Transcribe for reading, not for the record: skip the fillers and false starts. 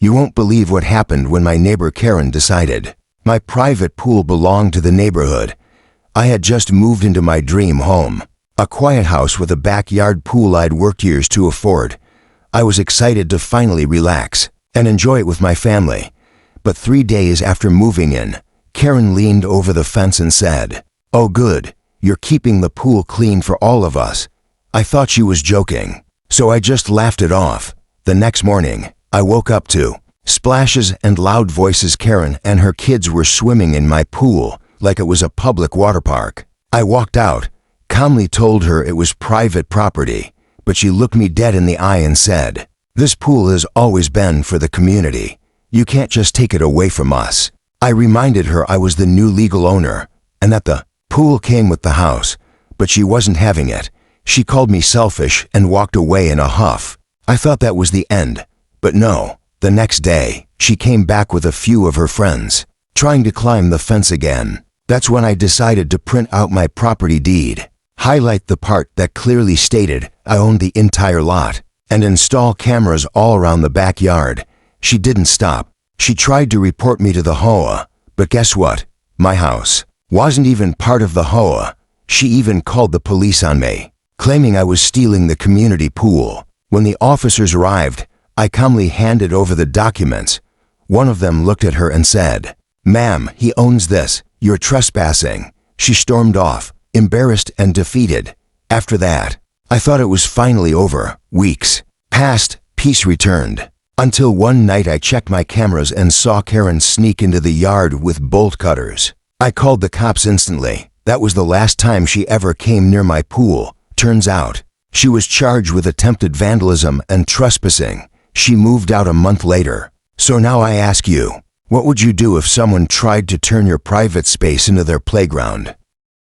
You won't believe what happened when my neighbor Karen decided. My private pool belonged to the neighborhood. I had just moved into my dream home, a quiet house with a backyard pool I'd worked years to afford. I was excited to finally relax and enjoy it with my family. But 3 days after moving in, Karen leaned over the fence and said, "Oh good, you're keeping the pool clean for all of us." I thought she was joking, so I just laughed it off. The next morning, I woke up to splashes and loud voices. Karen and her kids were swimming in my pool like it was a public water park. I walked out, calmly told her it was private property, but she looked me dead in the eye and said, "This pool has always been for the community. You can't just take it away from us." I reminded her I was the new legal owner and that the pool came with the house, but she wasn't having it. She called me selfish and walked away in a huff. I thought that was the end, but no. The next day, she came back with a few of her friends, trying to climb the fence again. That's when I decided to print out my property deed, highlight the part that clearly stated I owned the entire lot, and install cameras all around the backyard. She didn't stop. She tried to report me to the HOA, but guess what? My house wasn't even part of the HOA. She even called the police on me, claiming I was stealing the community pool. When the officers arrived, I calmly handed over the documents. One of them looked at her and said, "Ma'am, he owns this. You're trespassing." She stormed off, embarrassed and defeated. After that, I thought it was finally over. Weeks passed, peace returned, until one night I checked my cameras and saw Karen sneak into the yard with bolt cutters. I called the cops instantly. That was the last time she ever came near my pool. Turns out, she was charged with attempted vandalism and trespassing. She moved out a month later. So now I ask you, what would you do if someone tried to turn your private space into their playground?